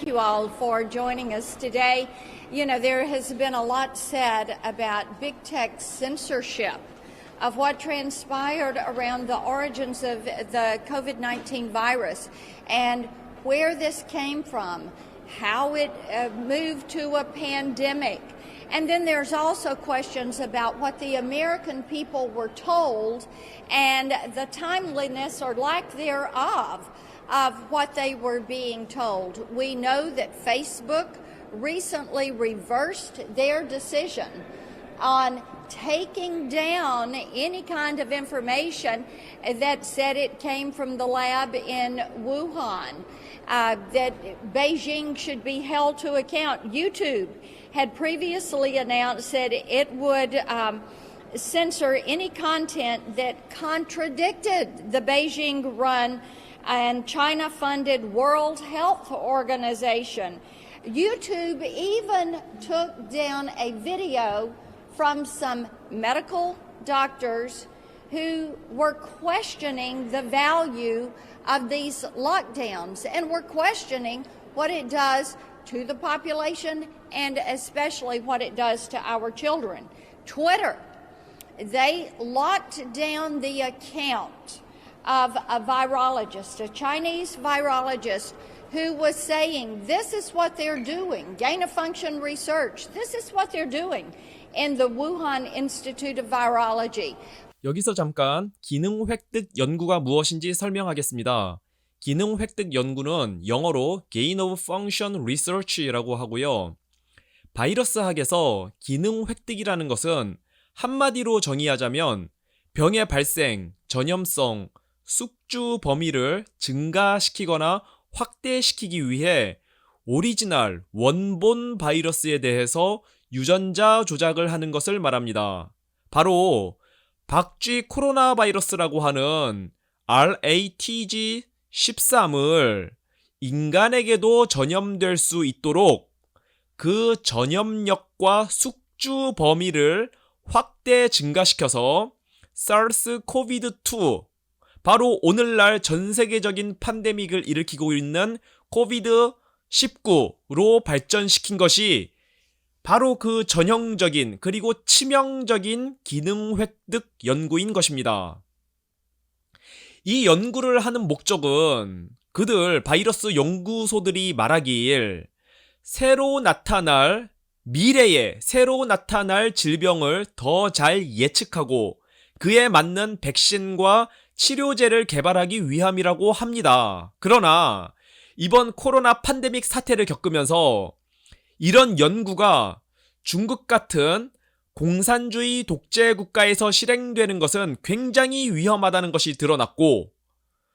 thank you all for joining us today. You know, there has been a lot said about big tech censorship of what transpired around the origins of the COVID-19 virus and where this came from, how it moved to a pandemic. And then there's also questions about what the American people were told and the timeliness or lack thereof of what they were being told. We know that Facebook recently reversed their decision on taking down any kind of information that said it came from the lab in Wuhan, that Beijing should be held to account. YouTube had previously announced that it would censor any content that contradicted the Beijing-run and China-funded World Health Organization. YouTube even took down a video from some medical doctors who were questioning the value of these lockdowns and were questioning what it does to the population and especially what it does to our children. Twitter, they locked down the account of a virologist, a Chinese virologist, who was saying this is what they're doing, gain-of-function research, this is what they're doing in the Wuhan Institute of Virology. 여기서 잠깐 기능 획득 연구가 무엇인지 설명하겠습니다. 기능 획득 연구는 영어로 Gain of Function Research라고 하고요. 바이러스학에서 기능 획득이라는 것은 한마디로 정의하자면 병의 발생, 전염성, 숙주 범위를 증가시키거나 확대시키기 위해 오리지널 원본 바이러스에 대해서 유전자 조작을 하는 것을 말합니다. 바로 박쥐 코로나 바이러스라고 하는 RATG13을 인간에게도 전염될 수 있도록 그 전염력과 숙주 범위를 확대 증가시켜서 SARS-CoV-2, 바로 오늘날 전 세계적인 팬데믹을 일으키고 있는 COVID-19로 발전시킨 것이 바로 그 전형적인 그리고 치명적인 기능 획득 연구인 것입니다. 이 연구를 하는 목적은 그들 바이러스 연구소들이 말하길 미래에 새로 나타날 질병을 더 잘 예측하고 그에 맞는 백신과 치료제를 개발하기 위함이라고 합니다. 그러나 이번 코로나 팬데믹 사태를 겪으면서 이런 연구가 중국 같은 공산주의 독재 국가에서 실행되는 것은 굉장히 위험하다는 것이 드러났고,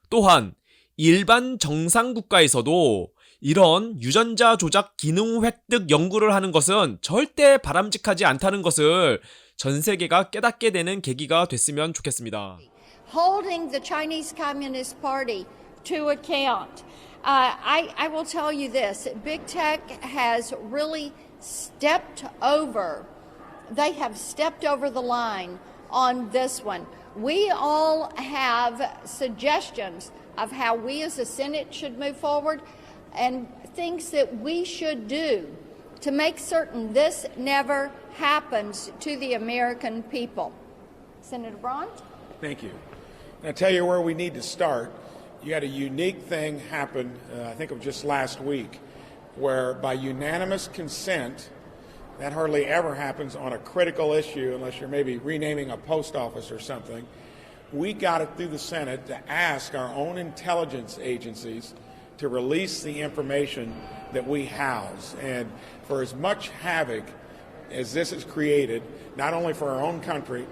또한 일반 정상 국가에서도 이런 유전자 조작 기능 획득 연구를 하는 것은 절대 바람직하지 않다는 것을 전 세계가 깨닫게 되는 계기가 됐으면 좋겠습니다. Holding the Chinese Communist Party to account. I will tell you this, big tech has really stepped over the line on this one. We all have suggestions of how we as a Senate should move forward and things that we should do to make certain this never happens to the American people. Senator Braun? Thank you. I'll tell you where we need to start. You had a unique thing happen, I think it was just last week, where by unanimous consent, that hardly ever happens on a critical issue unless you're maybe renaming a post office or something. We got it through the Senate to ask our own intelligence agencies to release the information that we house. And for as much havoc as this has created, not only for our own country,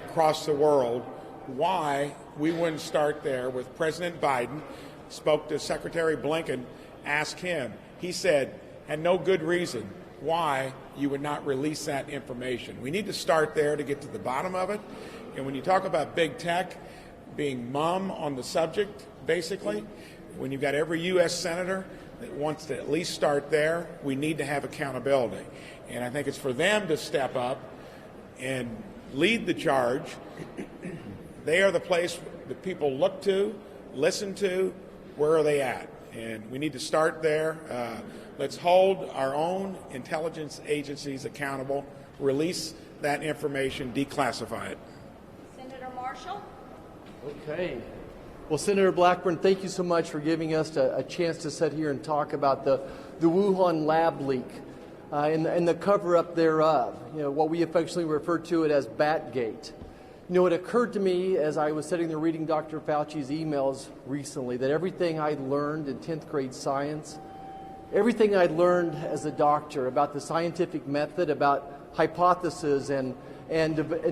across the world, why we wouldn't start there with President Biden, spoke to Secretary Blinken, asked him. He said, had no good reason why you would not release that information. We need to start there to get to the bottom of it. And when you talk about big tech being mum on the subject, basically, when you've got every U.S. senator that wants to at least start there, we need to have accountability. And I think it's for them to step up and lead the charge. They are the place that people look to, listen to, where are they at? And we need to start there. Let's hold our own intelligence agencies accountable, release that information, declassify it. Senator Marshall? Okay. Well, Senator Blackburn, thank you so much for giving us a chance to sit here and talk about the Wuhan lab leak and the cover-up thereof, what we affectionately refer to it as Batgate. It occurred to me as I was sitting there reading Dr. Fauci's emails recently that everything I'd learned in 10th grade science, everything I'd learned as a doctor about the scientific method, about hypotheses and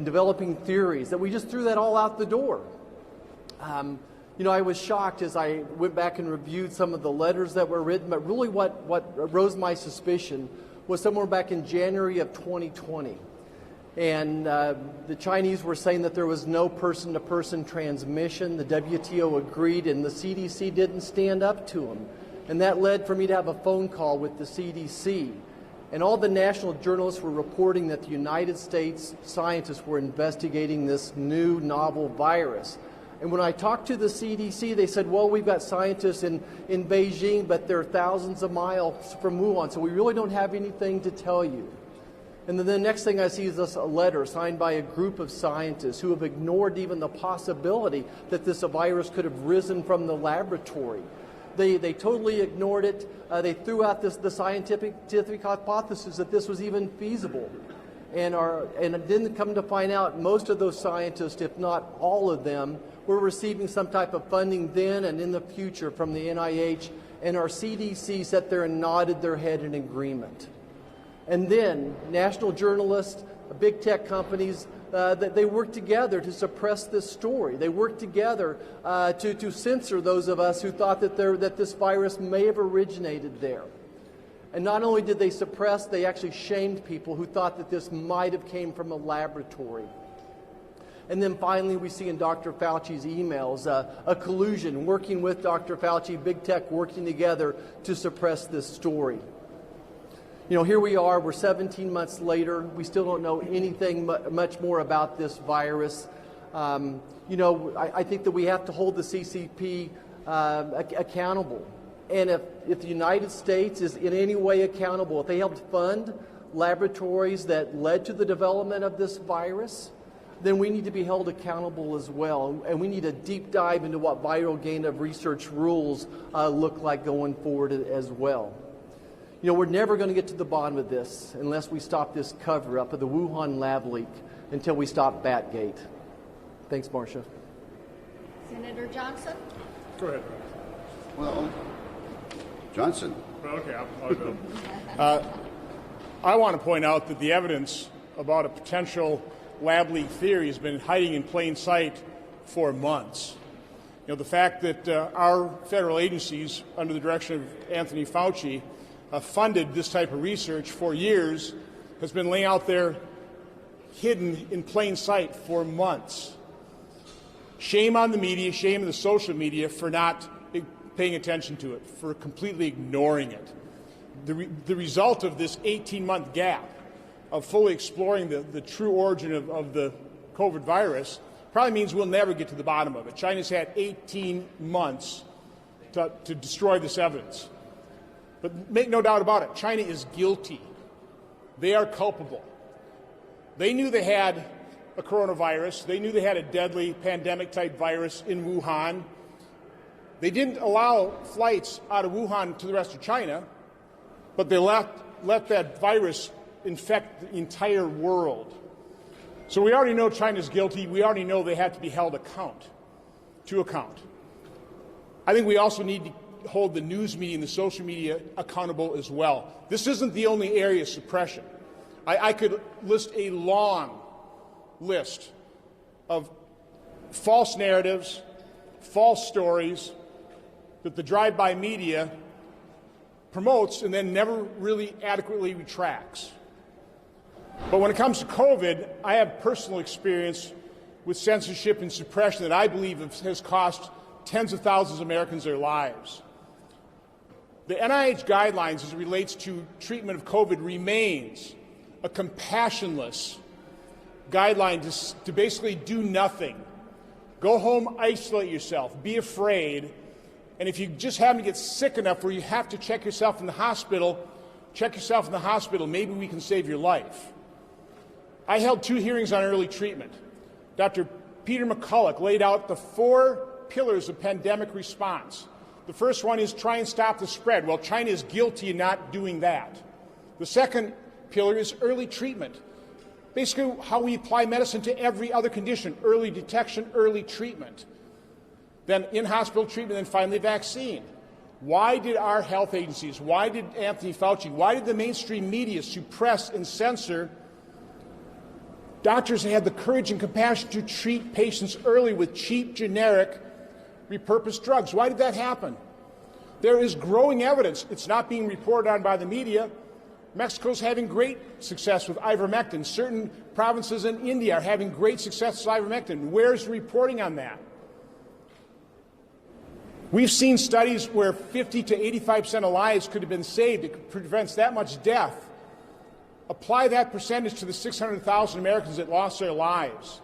developing theories, that we just threw that all out the door. I was shocked as I went back and reviewed some of the letters that were written, but really what rose my suspicion was somewhere back in January of 2020. And the Chinese were saying that there was no person-to-person transmission. The WTO agreed, and the CDC didn't stand up to them. And that led for me to have a phone call with the CDC. And all the national journalists were reporting that the United States scientists were investigating this new novel virus. And when I talked to the CDC, they said, well, we've got scientists in Beijing, but they're thousands of miles from Wuhan, so we really don't have anything to tell you. And then the next thing I see is a letter signed by a group of scientists who have ignored even the possibility that this virus could have risen from the laboratory. They totally ignored it. They threw out the scientific hypothesis that this was even feasible. And it didn't come to find out most of those scientists, if not all of them, were receiving some type of funding then and in the future from the NIH, and our CDC sat there and nodded their head in agreement. And then national journalists, big tech companies, they worked together to suppress this story. They worked together to censor those of us who thought that this virus may have originated there. And not only did they suppress, they actually shamed people who thought that this might have came from a laboratory. And then finally, we see in Dr. Fauci's emails a collusion, working with Dr. Fauci, big tech working together to suppress this story. Here we are, we're 17 months later. We still don't know anything much more about this virus. I think that we have to hold the CCP accountable. And if the United States is in any way accountable, if they helped fund laboratories that led to the development of this virus, then we need to be held accountable as well. And we need a deep dive into what viral gain of research rules look like going forward as well. We're never going to get to the bottom of this unless we stop this cover-up of the Wuhan lab leak until we stop Batgate. Thanks, Marcia. Senator Johnson? Go ahead. Well, Johnson. Well, okay, I'll go. I want to point out that the evidence about a potential lab leak theory has been hiding in plain sight for months. The fact that our federal agencies, under the direction of Anthony Fauci, funded this type of research for years has been laying out there hidden in plain sight for months. Shame on the media, shame on the social media for not paying attention to it, for completely ignoring it. The result of this 18-month gap of fully exploring the true origin of the COVID virus probably means we'll never get to the bottom of it. China's had 18 months to destroy this evidence. But make no doubt about it, China is guilty. They are culpable. They knew they had a coronavirus. They knew they had a deadly pandemic-type virus in Wuhan. They didn't allow flights out of Wuhan to the rest of China, but they let that virus infect the entire world. So we already know China's guilty. We already know they have to be held to account. I think we also need to hold the news media and the social media accountable as well. This isn't the only area of suppression. I could list a long list of false narratives, false stories that the drive-by media promotes and then never really adequately retracts. But when it comes to COVID, I have personal experience with censorship and suppression that I believe has cost tens of thousands of Americans their lives. The NIH guidelines as it relates to treatment of COVID remains a compassionless guideline to basically do nothing. Go home, isolate yourself, be afraid, And if you just happen to get sick enough where you have to check yourself in the hospital, maybe we can save your life. I held 2 hearings on early treatment. Dr. Peter McCulloch laid out the 4 pillars of pandemic response. The first one is try and stop the spread. Well, China is guilty in not doing that. The second pillar is early treatment. Basically, how we apply medicine to every other condition: early detection, early treatment, then in-hospital treatment, and finally vaccine. Why did our health agencies, why did Anthony Fauci, why did the mainstream media suppress and censor doctors that had the courage and compassion to treat patients early with cheap, generic, repurposed drugs? Why did that happen? There is growing evidence. It's not being reported on by the media. Mexico's having great success with ivermectin. Certain provinces in India are having great success with ivermectin. Where's the reporting on that? We've seen studies where 50 to 85% of lives could have been saved. It prevents that much death. Apply that percentage to the 600,000 Americans that lost their lives,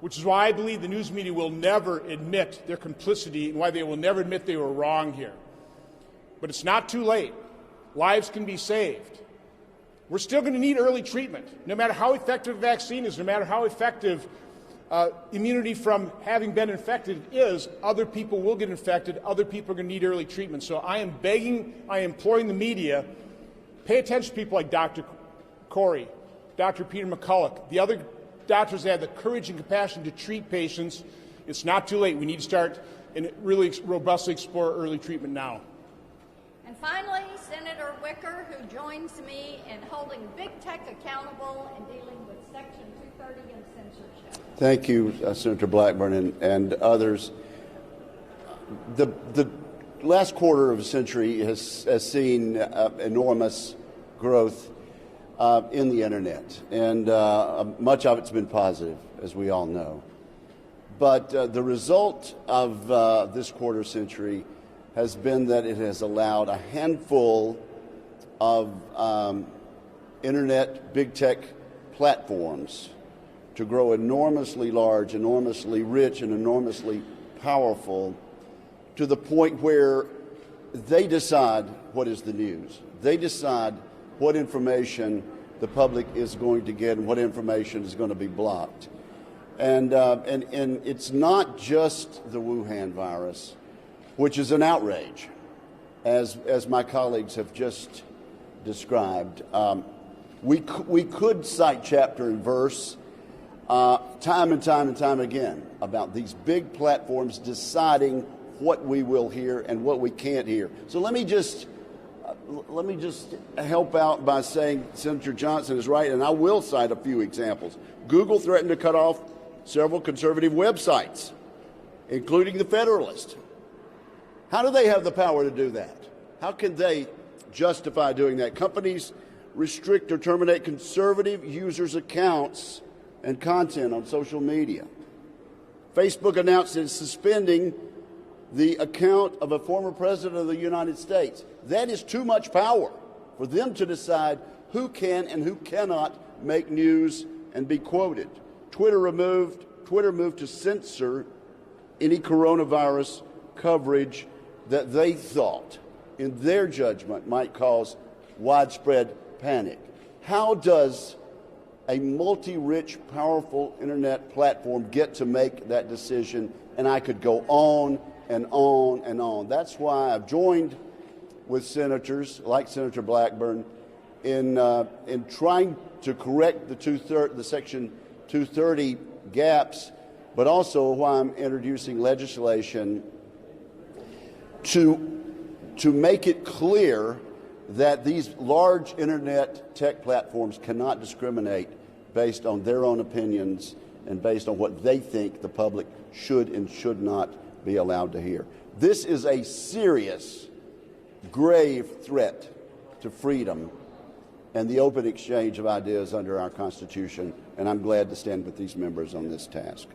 which is why I believe the news media will never admit their complicity and why they will never admit they were wrong here. But it's not too late. Lives can be saved. We're still going to need early treatment. No matter how effective a vaccine is, no matter how effective immunity from having been infected is, other people will get infected. Other people are going to need early treatment. So I am imploring the media, pay attention to people like Dr. Corey, Dr. Peter McCulloch, the other doctors that have the courage and compassion to treat patients. It's not too late. We need to start and really robustly explore early treatment now. And finally, Senator Wicker, who joins me in holding big tech accountable and dealing with Section 230 and censorship. Thank you, Senator Blackburn and others. The last quarter of a century has seen enormous growth in the internet, and much of it's been positive, as we all know. But the result of this quarter century has been that it has allowed a handful of internet big tech platforms to grow enormously large, enormously rich, and enormously powerful, to the point where they decide what is the news. They decide what information the public is going to get and what information is going to be blocked. And it's not just the Wuhan virus, which is an outrage, as my colleagues have just described. We could cite chapter and verse time and time again about these big platforms deciding what we will hear and what we can't hear. So let me just help out by saying Senator Johnson is right, and I will cite a few examples. Google threatened to cut off several conservative websites, including The Federalist. How do they have the power to do that? How can they justify doing that? Companies restrict or terminate conservative users' accounts and content on social media. Facebook announced it's suspending the account of a former president of the United States. That is too much power for them to decide who can and who cannot make news and be quoted. Twitter moved to censor any coronavirus coverage that they thought, in their judgment, might cause widespread panic. How does a multi-rich, powerful internet platform get to make that decision? And I could go on and on and on. That's why I've joined with senators like Senator Blackburn in trying to correct the Section 230 gaps, but also why I'm introducing legislation to make it clear that these large internet tech platforms cannot discriminate based on their own opinions and based on what they think the public should and should not be allowed to hear. This is a serious, grave threat to freedom and the open exchange of ideas under our Constitution, and I'm glad to stand with these members on this task.